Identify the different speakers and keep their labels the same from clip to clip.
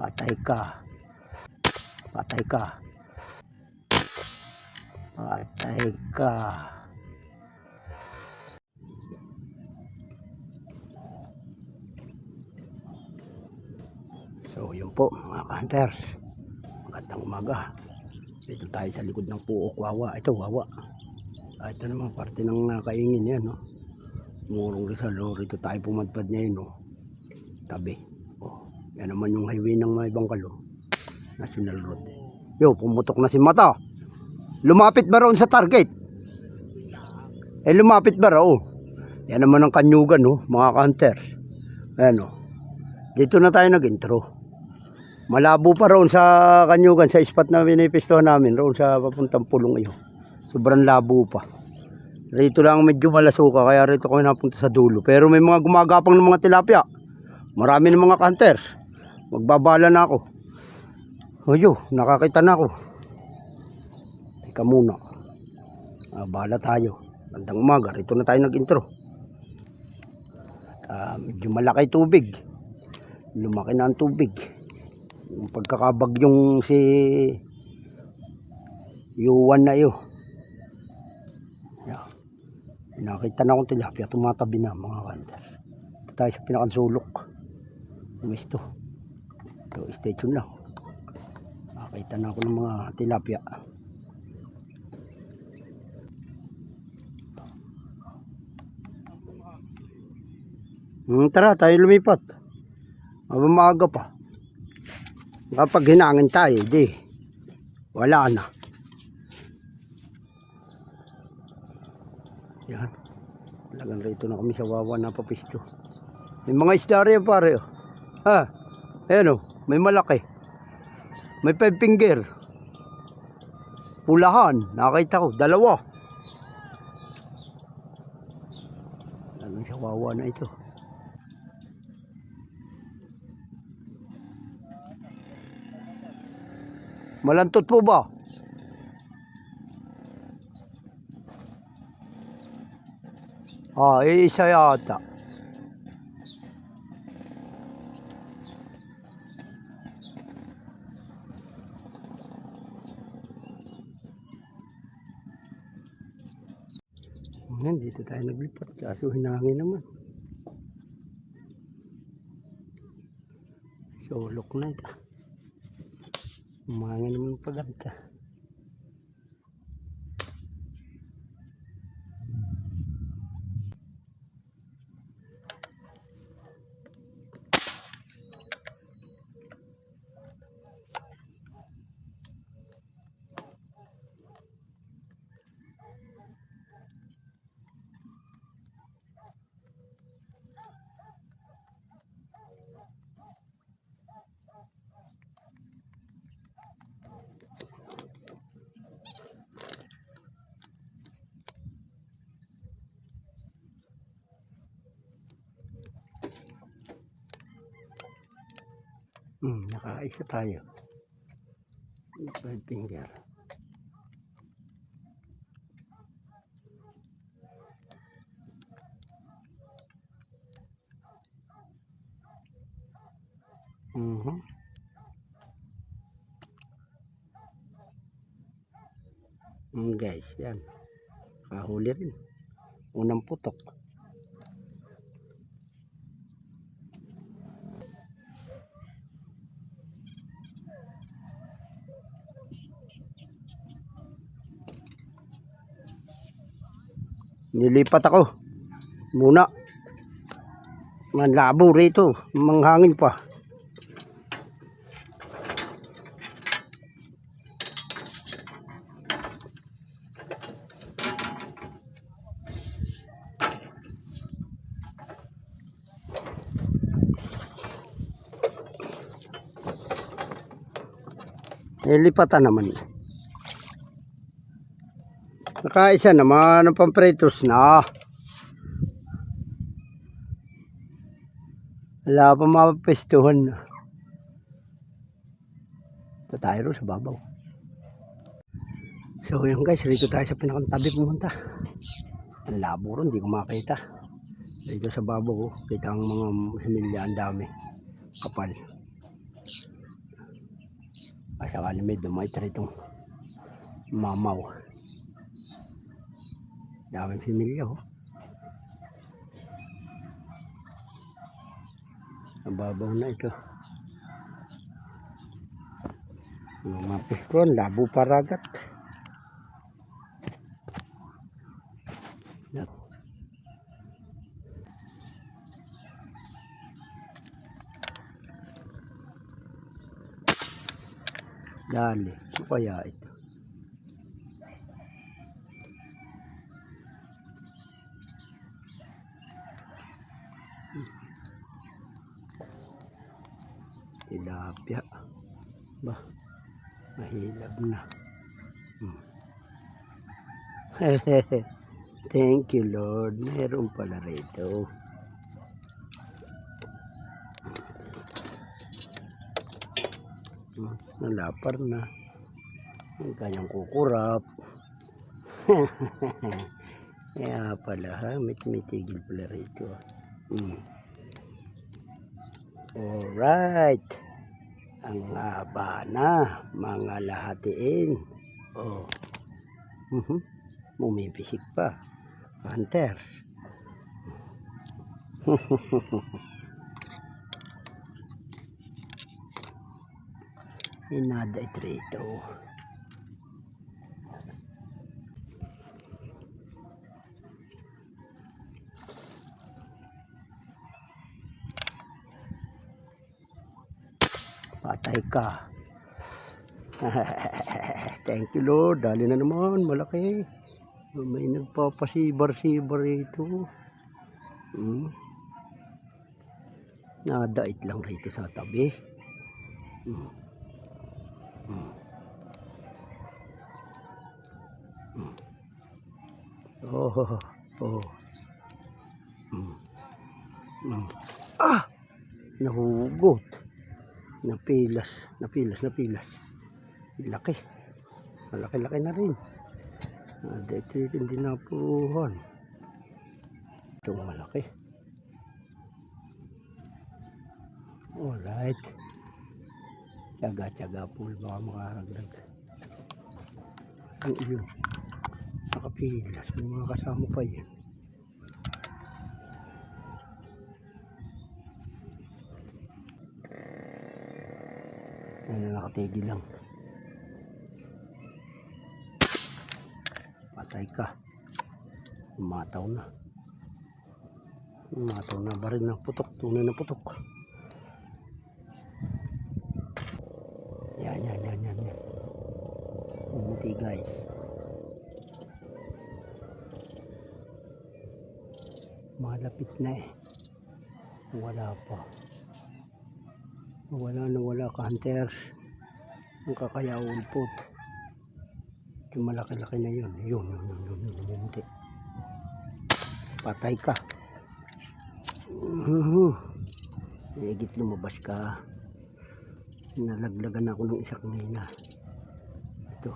Speaker 1: Patay ka. Patay ka. Patay ka. So yun po mga ka-hunters. Magandang umaga. Dito tayo sa likod ng Puok Wawa. Ito Wawa. Ito naman parte ng nakaingin yan, no? Murong Rizal, oh. Rito tayo pumadpad ngayon, no? Tabi. Oh, yan naman yung highway ng may Bangkal, oh. National Road. Yo, pumutok na si Mata. Lumapit ba roon sa target? Lumapit ba roon? Yan naman ang Kanyugan, no? Mga ka-hunters. Ayan, oh. Dito na tayo nag-intro. Malabo pa roon sa Kanyugan, sa spot na pinipistohan namin, roon sa papuntang Pulong iyo. Sobrang labo pa. Rito lang medyo malasuka, kaya rito kami napunta sa dulo. Pero may mga gumagapang ng mga tilapia. Marami ng mga hunters. Magbabala na ako. Oyo, nakakita na ako. Teka muna. Bala tayo. Bandang umaga, rito na tayo nag-intro. Medyo malaki tubig. Lumaki na ang tubig. Yung pagkakabagyong si Yuan na iyo. Nakita na akong tilapia, tumatabi na mga hunters. Ito tayo sa pinakansulok. Gusto. So, stay tuned lang. Nakita na ako ng mga tilapia. Tara, tayo lumipat. Maaga pa. Kapag hinangin tayo, di. Wala na. Yan. Talagang rito na kami sa Wawa na papisto. May mga isda rin pare. Ha? Ayan o. May malaki. May 5 finger. Pulahan. Nakita ko. 2. Talagang sa Wawa na ito. Malantot po ba? Isa yata. Dito tayo naglipat. Kaso hinangin naman. Sulok na ito. Umangin naman paganta. Nakaisa tayo. 5 finger. Guys, yan. Kahuli rin. Unang putok. Nilipat ako muna. Malabo rito, manghangin pa. Nilipatan naman. Nakaisa naman ng pampretos na. Wala pa mapapistuhan. Ito tayo sa babaw. So yun guys, rito tayo sa pinakantabi pumunta. Ang labo ron, hindi ko makita. Dito sa babaw, kita ang mga similya, ang dami. Kapal. Sakali may dumay itong mamaw. Daming similya oh. Nababaw na ito. Yung mga piskron, labo paragat. Dali, ano kaya ito? Tilapia. Ba, mahilab na. Thank you Lord, meron pala rito. Nalapar na. Ang kanyang kukurap. Kaya pala ha, may tumitigil pala rito. Alright. Ang haba na, mga lahatiin. Oh. Mumipisik pa. Hunter. Inada ito rito. Patay ka. Thank you Lord. Dali na naman. Malaki. May nagpapasibar-sibar ito. Nadait lang rito sa tabi. Oh. Ah! Nahugot. Napilas. Laki. Malaki-laki na rin. Dito hindi napuhan. Ito malaki. Alright. Tsaga-tsaga po baka makaragdag. Yun. Nakapilas. May mga kasama pa yan. Yan na nakatigil lang. Patay ka. Umataw na. Baril ng putok. Tunay na putok. Yan. Hindi guys. Malapit na eh. Wala pa. Wala ka hunters. Ang kakayaulpot. Yung malaki-laki na yun. Yun. Hindi. Patay ka. Higit lumabas ka. Nalaglagan ako ng isang nina. Ito.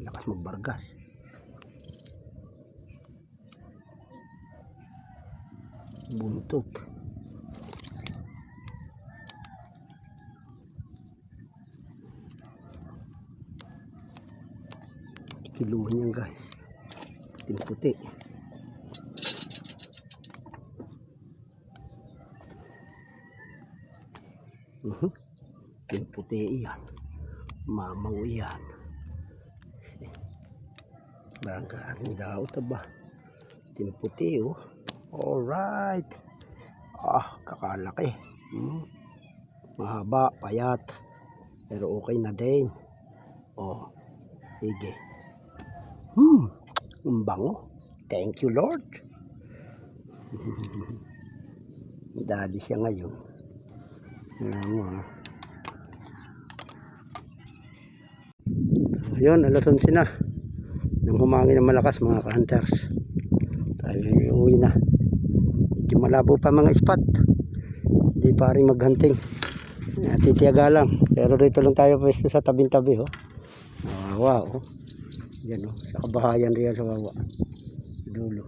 Speaker 1: Lakas magbargas. Buntot. Kiluhan yan guys. Puti. Puti yan. Mamaw yan. Banggaan daw taba. Puti oh. Alright. Kakalaki. Mahaba, payat. Pero okay na din. Sige. Ang bango. Thank you Lord. Dali siya ngayon. Ayun, alas 11 na. Nang humangin ng malakas mga ka-hunters. Tayo uwi na. Medyo malabo pa mga spot. Hindi pa rin maghunting. Titiyaga lang. Pero rito lang tayo pwesto sa tabing-tabi. Wawa. Yan sa kabahayan riyan sa Wawa. Dulo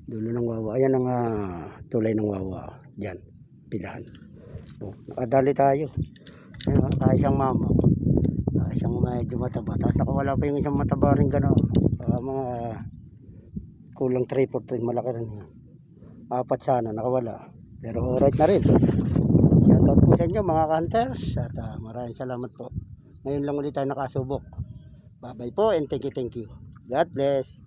Speaker 1: ng Wawa. Ayan ang tulay ng Wawa. Diyan. Pilahan. So, nakadali tayo. Ayun, isang mama. Isang medyo mataba. Tapos nakawala pa yung isang mataba rin gano'n. Mga kulang 3-4 rin, malaki rin yun. 4 sana nakawala. Pero alright na rin. Shoutout po sa inyo mga hunters. At maraming salamat po. Ngayon lang ulit tayo nakasubok. Bye bye po and thank you. God bless.